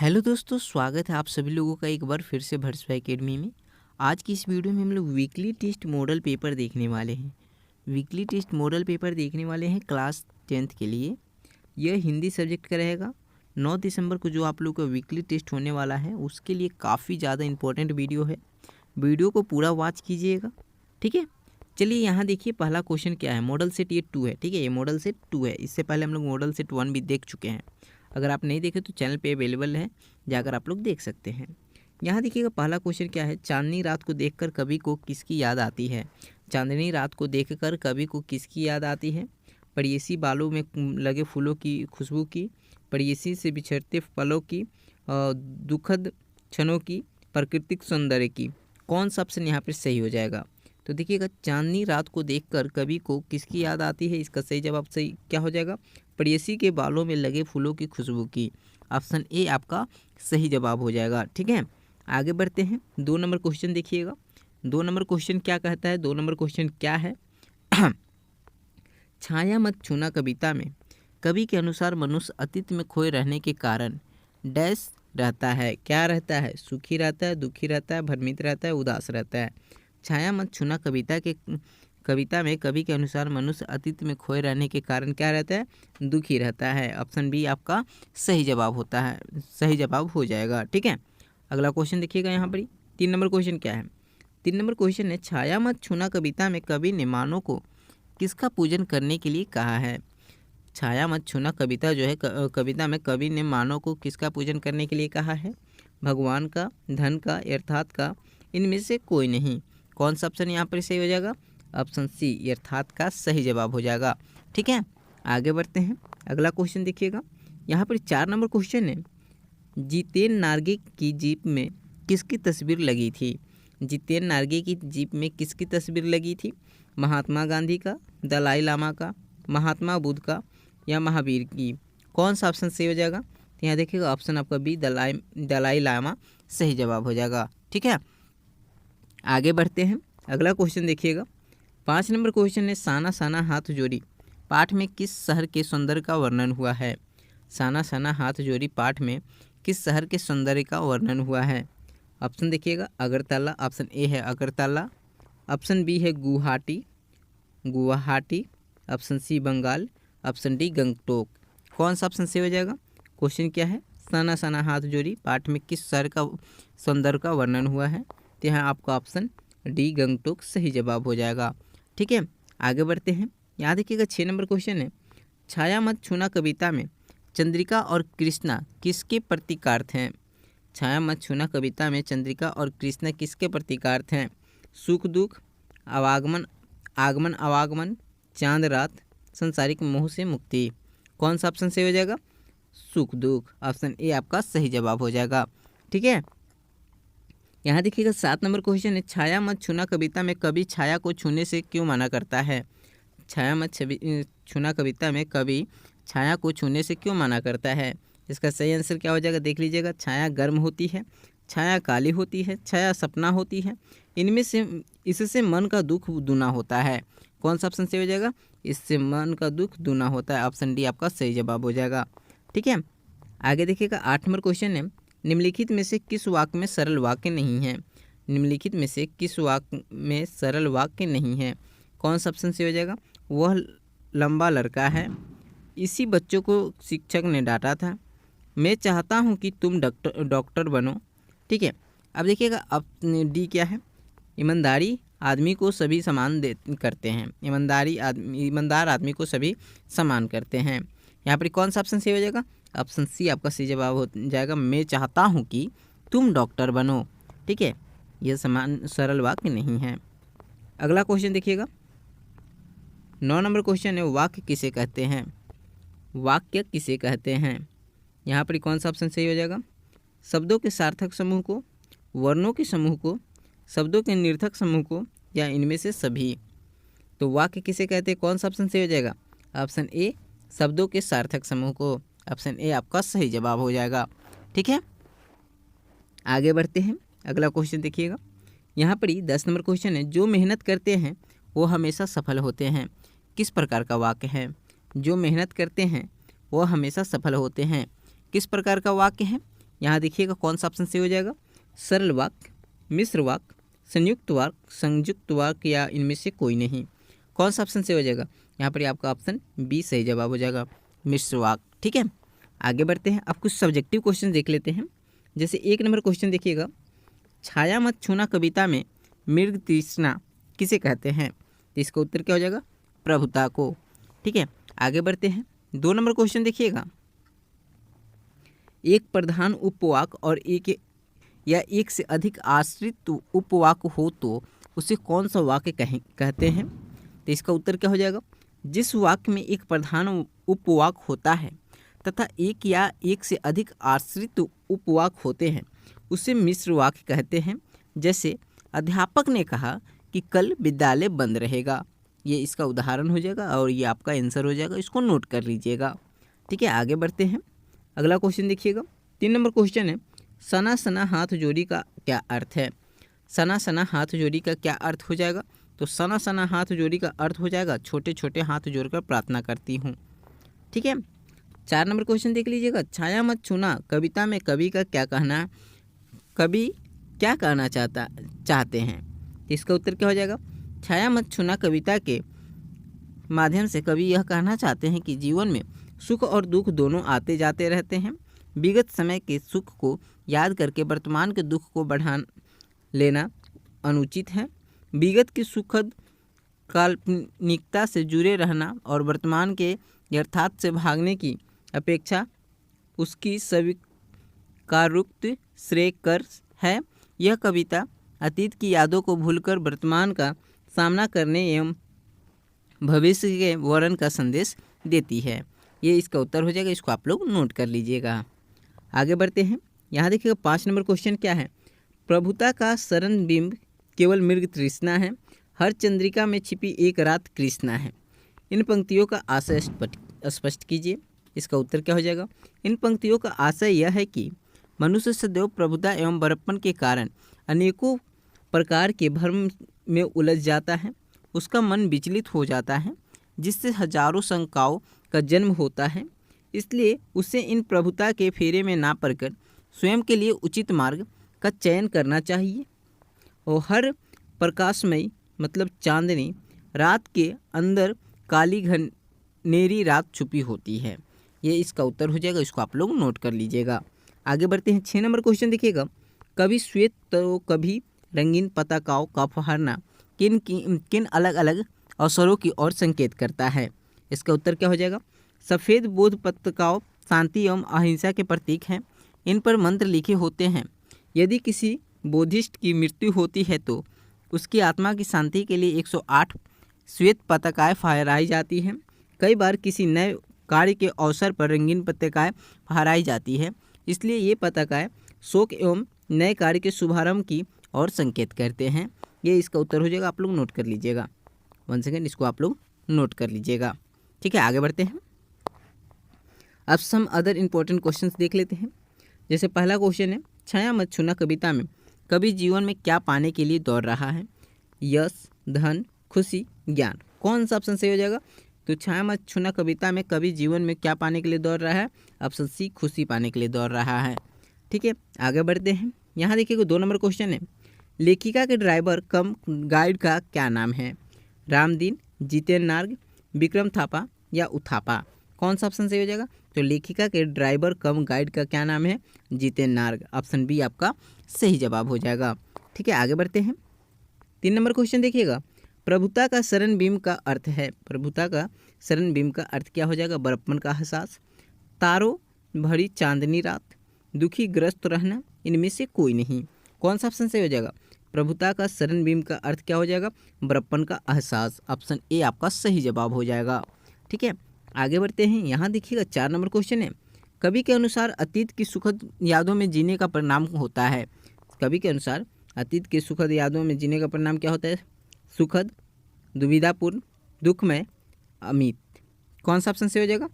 Hello दोस्तों, स्वागत है आप सभी लोगों का एक बार फिर से भरसवा एकेडमी में। आज की इस वीडियो में हम लोग वीकली टेस्ट मॉडल पेपर देखने वाले हैं। वीकली टेस्ट मॉडल पेपर देखने वाले हैं क्लास 10th के लिए। यह हिंदी सब्जेक्ट का रहेगा। 9 दिसंबर को जो आप लोग का वीकली टेस्ट होने वाला है उसके लिए काफ़ी ज़्यादा इंपॉर्टेंट वीडियो है। वीडियो को पूरा वॉच कीजिएगा, ठीक है। चलिए यहाँ देखिए, पहला क्वेश्चन क्या है। मॉडल सेट ये 2 है, ठीक है। ये मॉडल सेट 2 है। इससे पहले हम लोग मॉडल सेट 1 भी देख चुके हैं। अगर आप नहीं देखे तो चैनल पे अवेलेबल है, जाकर आप लोग देख सकते हैं। यहाँ देखिएगा, पहला क्वेश्चन क्या है। चांदनी रात को देखकर कवि को किसकी याद आती है। चांदनी रात को देखकर कवि को किसकी याद आती है। पड़ेसी बालों में लगे फूलों की खुशबू की, पड़ेसी से बिछड़ते पलों की, दुखद क्षणों की, प्राकृतिक सौंदर्य की। कौन सा ऑप्शन यहाँ पर सही हो जाएगा। तो देखिएगा, चांदनी रात को देखकर कवि को किसकी याद आती है, इसका सही जवाब सही क्या हो जाएगा। प्रेयसी के बालों में लगे फूलों की खुशबू की। ऑप्शन ए आपका सही जवाब हो जाएगा, ठीक है। आगे बढ़ते हैं। 2 नंबर क्वेश्चन देखिएगा। 2 नंबर क्वेश्चन क्या कहता है। 2 नंबर क्वेश्चन क्या है। छाया मत छूना कविता में कवि के अनुसार मनुष्य अतीत में खोए रहने के कारण डैश रहता है। क्या रहता है। सुखी रहता है, दुखी रहता है, भ्रमित रहता है, उदास रहता है। छाया मत छूना कविता में कवि के अनुसार मनुष्य अतीत में खोए रहने के कारण क्या रहता है, दुखी रहता है। ऑप्शन बी आपका सही जवाब होता है, सही जवाब हो जाएगा, ठीक है। अगला क्वेश्चन देखिएगा यहाँ पर ही। 3 नंबर क्वेश्चन क्या है। 3 नंबर क्वेश्चन है, छाया मत छूना कविता में कवि ने मानव को किसका पूजन करने के लिए कहा है। छाया मत छूना कविता जो है कविता में कवि ने मानव को किसका पूजन करने के लिए कहा है। भगवान का, धन का, अर्थात का, इनमें से कोई नहीं। कौन सा ऑप्शन यहाँ पर सही हो जाएगा। ऑप्शन सी अर्थात का सही जवाब हो जाएगा, ठीक है। आगे बढ़ते हैं। अगला क्वेश्चन देखिएगा। यहाँ पर 4 नंबर क्वेश्चन है, जितेन नार्गे की जीप में किसकी तस्वीर लगी थी। जितेन नार्गे की जीप में किसकी तस्वीर लगी थी। महात्मा गांधी का, दलाई लामा का, महात्मा बुद्ध का, या महावीर की। कौन सा ऑप्शन सही हो जाएगा। तो यहाँ देखिएगा, ऑप्शन आपका बी दलाई लामा सही जवाब हो जाएगा, ठीक है। आगे बढ़ते हैं। अगला क्वेश्चन देखिएगा। 5 नंबर क्वेश्चन है, साना साना हाथ जोड़ी पाठ में किस शहर के सौंदर्य का वर्णन हुआ है। साना साना हाथ जोड़ी पाठ में किस शहर के सौंदर्य का वर्णन हुआ है। ऑप्शन देखिएगा, अगरतला। ऑप्शन ए है अगरतला। ऑप्शन बी है Guwahati. Option C Bengal. Option D Gangtok. कौन सा ऑप्शन सही हो जाएगा। क्वेश्चन क्या है, साना साना हाथ जोड़ी पाठ में किस शहर का सौंदर्य का वर्णन हुआ है। तो यहाँ आपका ऑप्शन डी गंगटोक सही जवाब हो जाएगा, ठीक है। आगे बढ़ते हैं। यहाँ देखिएगा, 6 नंबर क्वेश्चन है, छाया मत छूना कविता में चंद्रिका और कृष्णा किसके प्रतीकार्थ हैं। छाया मत छूना कविता में चंद्रिका और कृष्णा किसके प्रतीकार्थ हैं। सुख दुख, आवागमन आगमन आवागमन, चांद रात, संसारिक मोह से मुक्ति। कौन सा ऑप्शन सही हो जाएगा। सुख दुख। ऑप्शन ए आपका सही जवाब हो जाएगा, ठीक है। यहाँ देखिएगा, 7 नंबर क्वेश्चन है, छाया मत छूना कविता में कवि छाया को छूने से क्यों मना करता है। छाया मत छूना कविता में कवि छाया को छूने से क्यों मना करता है। इसका सही आंसर क्या हो जाएगा, देख लीजिएगा। छाया गर्म होती है, छाया काली होती है, छाया सपना होती है, इनमें से इससे मन का दुख दूना होता है। कौन सा ऑप्शन सही हो जाएगा। इससे मन का दुख दूना होता है। ऑप्शन डी आपका सही जवाब हो जाएगा, ठीक है। आगे देखिएगा, 8 नंबर क्वेश्चन है, निम्नलिखित में से किस वाक्य में सरल वाक्य नहीं है। निम्नलिखित में से किस वाक्य में सरल वाक्य नहीं है। कौन सा ऑप्शन से हो जाएगा। वह लंबा लड़का है, इसी बच्चों को शिक्षक ने डांटा था, मैं चाहता हूं कि तुम डॉक्टर बनो, ठीक है। अब देखिएगा, अब डी क्या है। ईमानदारी आदमी को सभी समान करते हैं। ईमानदार आदमी को सभी समान करते हैं। यहाँ पर कौन सा ऑप्शन सही हो जाएगा। ऑप्शन सी आपका सही जवाब हो जाएगा, मैं चाहता हूँ कि तुम डॉक्टर बनो, ठीक है। यह समान सरल वाक्य नहीं है। अगला क्वेश्चन देखिएगा। 9 नंबर क्वेश्चन है, वाक्य किसे कहते हैं। वाक्य किसे कहते हैं। यहाँ पर कौन सा ऑप्शन सही हो जाएगा। शब्दों के सार्थक समूह को, वर्णों के समूह को, शब्दों के निर्थक समूह को, या इनमें से सभी। तो वाक्य किसे कहते हैं, कौन सा ऑप्शन सही हो जाएगा। ऑप्शन ए शब्दों के सार्थक समूह को। ऑप्शन ए आपका सही जवाब हो जाएगा, ठीक है। आगे बढ़ते हैं। अगला क्वेश्चन देखिएगा। यहाँ पर ही 10 नंबर क्वेश्चन है, जो मेहनत करते हैं वो हमेशा सफल होते हैं, किस प्रकार का वाक्य है। जो मेहनत करते हैं वो हमेशा सफल होते हैं, किस प्रकार का वाक्य है। यहाँ देखिएगा कौन सा ऑप्शन सही हो जाएगा, सरल वाक्य, मिश्र वाक्य, संयुक्त वाक्य या इनमें से कोई नहीं। कौन सा ऑप्शन सही हो जाएगा, यहाँ पर आपका ऑप्शन बी सही जवाब हो जाएगा, मिश्र वाक्य। ठीक है, आगे बढ़ते हैं। अब कुछ सब्जेक्टिव क्वेश्चन देख लेते हैं। जैसे 1 नंबर क्वेश्चन देखिएगा, छाया मत छूना कविता में मृग तृष्णा किसे कहते हैं? तो इसका उत्तर क्या हो जाएगा, प्रभुता को। ठीक है, आगे बढ़ते हैं। 2 नंबर क्वेश्चन देखिएगा, एक प्रधान उपवाक और एक या एक से अधिक आश्रित उपवाक हो तो उसे कौन सा वाक्य कहते हैं? तो इसका उत्तर क्या हो जाएगा, जिस वाक्य में एक प्रधान उपवाक होता है तथा एक या एक से अधिक आश्रित उपवाक होते हैं उसे मिश्र वाक्य कहते हैं। जैसे अध्यापक ने कहा कि कल विद्यालय बंद रहेगा, ये इसका उदाहरण हो जाएगा और ये आपका आंसर हो जाएगा, इसको नोट कर लीजिएगा। ठीक है, आगे बढ़ते हैं। अगला क्वेश्चन देखिएगा, 3 नंबर क्वेश्चन है, सना सना हाथ जोड़ी का क्या अर्थ है? सना सना हाथ जोड़ी का क्या अर्थ हो जाएगा? तो सना सना हाथ जोड़ी का अर्थ हो जाएगा, छोटे छोटे हाथ जोड़कर प्रार्थना करती हूँ। ठीक है, 4 नंबर क्वेश्चन देख लीजिएगा, छाया मत छूना कविता में कवि का क्या कहना, कवि क्या कहना चाहते हैं? तो इसका उत्तर क्या हो जाएगा, छाया मत छूना कविता के माध्यम से कवि यह कहना चाहते हैं कि जीवन में सुख और दुख दोनों आते जाते रहते हैं। विगत समय के सुख को याद करके वर्तमान के दुख को बढ़ा लेना अनुचित है। विगत की सुखद काल्पनिकता से जुड़े रहना और वर्तमान के यथार्थ से भागने की अपेक्षा उसकी स्वीकारोक्त श्रेयस्कर है। यह कविता अतीत की यादों को भूलकर वर्तमान का सामना करने एवं भविष्य के वर्णन का संदेश देती है। ये इसका उत्तर हो जाएगा, इसको आप लोग नोट कर लीजिएगा। आगे बढ़ते हैं। यहाँ देखिएगा 5 नंबर क्वेश्चन क्या है, प्रभुता का शरण बिंब केवल मृग तृष्णा है, हर चंद्रिका में छिपी एक रात कृष्णा है। इन पंक्तियों का आशय स्पष्ट कीजिए। इसका उत्तर क्या हो जाएगा, इन पंक्तियों का आशय यह है कि मनुष्य सदैव प्रभुता एवं बड़प्पन के कारण अनेकों प्रकार के भ्रम में उलझ जाता है, उसका मन विचलित हो जाता है, जिससे हजारों शंकाओं का जन्म होता है। इसलिए उसे इन प्रभुता के फेरे में ना पड़कर स्वयं के लिए उचित मार्ग का चयन करना चाहिए। और हर प्रकाशमयी मतलब चांदनी रात के अंदर काली घनेरी रात छुपी होती है। ये इसका उत्तर हो जाएगा, इसको आप लोग नोट कर लीजिएगा। आगे बढ़ते हैं। 6 नंबर क्वेश्चन देखिएगा, कभी श्वेत तो कभी रंगीन पताकाओं का फहरना किन अलग अलग अवसरों की ओर संकेत करता है? इसका उत्तर क्या हो जाएगा, सफ़ेद बोध पताकाओं शांति एवं अहिंसा के प्रतीक हैं, इन पर मंत्र लिखे होते हैं। यदि किसी बोधिष्ट की मृत्यु होती है तो उसकी आत्मा की शांति के लिए 108 श्वेत पताकाएँ फहराई जाती हैं। कई बार किसी नए कार्य के अवसर पर रंगीन पताकाएँ फहराई जाती है, इसलिए ये पताकाएँ शोक एवं नए कार्य के शुभारंभ की ओर संकेत करते हैं। ये इसका उत्तर हो जाएगा, आप लोग नोट कर लीजिएगा। 1 सेकेंड, इसको आप लोग नोट कर लीजिएगा। ठीक है, आगे बढ़ते हैं। अब सम अदर इम्पोर्टेंट क्वेश्चंस देख लेते हैं। जैसे पहला क्वेश्चन है, छाया मत छूना कविता में कवि जीवन में क्या पाने के लिए दौड़ रहा है? यश, धन, खुशी, ज्ञान। कौन सा ऑप्शन सही हो जाएगा? तो छाया मत छूना कविता में कवि जीवन में क्या पाने के लिए दौड़ रहा है? ऑप्शन सी, खुशी पाने के लिए दौड़ रहा है। ठीक है, आगे बढ़ते हैं। यहाँ देखिए 2 नंबर क्वेश्चन है, लेखिका के ड्राइवर कम गाइड का क्या नाम है? रामदीन, जितेन नार्ग, विक्रम थापा या उथापा। कौन सा ऑप्शन सही हो जाएगा? तो लेखिका के ड्राइवर कम गाइड का क्या नाम है? जितेन नार्ग। ऑप्शन बी आपका सही जवाब हो जाएगा। ठीक है, आगे बढ़ते हैं। 3 नंबर क्वेश्चन देखिएगा, प्रभुता का शरण बिंब का अर्थ है। प्रभुता का शरण बिंब का अर्थ क्या हो जाएगा? बड़प्पन का एहसास, तारों भरी चांदनी रात, दुखी ग्रस्त रहना, इनमें से कोई नहीं। कौन सा ऑप्शन सही हो जाएगा? प्रभुता का शरण बिंब का अर्थ क्या हो जाएगा? बड़प्पन का एहसास। ऑप्शन ए आपका सही जवाब हो जाएगा। ठीक है, आगे बढ़ते हैं। यहाँ देखिएगा 4 नंबर क्वेश्चन है, कवि के अनुसार अतीत की सुखद यादों में जीने का परिणाम होता है। कवि के अनुसार अतीत की सुखद यादों में जीने का परिणाम क्या होता है? सुखद, दुविधापूर्ण, दुखमय, अमित। कौन सा ऑप्शन सही हो जाएगा?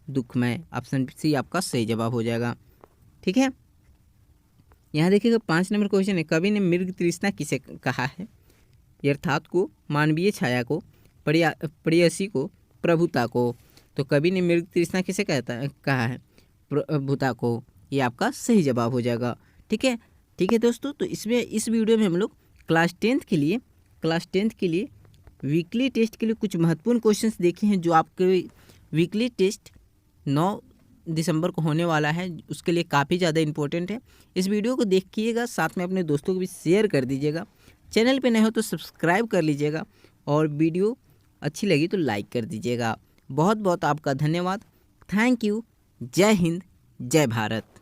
दुखमय। ऑप्शन सी आपका सही जवाब हो जाएगा। ठीक है, यहाँ देखिएगा 5 नंबर क्वेश्चन है, कवि ने मृग तृष्णा किसे कहा है? यथार्थ को, मानवीय छाया को, प्रेयसी को, प्रभुता को। तो कवि ने मृग तृष्णा किसे कहा है? प्रभुता को। ये आपका सही जवाब हो जाएगा। ठीक है दोस्तों, तो इस वीडियो में हम लोग क्लास टेंथ के लिए वीकली टेस्ट के लिए कुछ महत्वपूर्ण क्वेश्चंस देखे हैं, जो आपके वीकली टेस्ट 9 दिसंबर को होने वाला है, उसके लिए काफ़ी ज़्यादा इंपॉर्टेंट है। इस वीडियो को देखिएगा, साथ में अपने दोस्तों को भी शेयर कर दीजिएगा। चैनल पे नए हो तो सब्सक्राइब कर लीजिएगा, और वीडियो अच्छी लगी तो लाइक कर दीजिएगा। बहुत बहुत आपका धन्यवाद। Thank you. जय हिंद, जय भारत।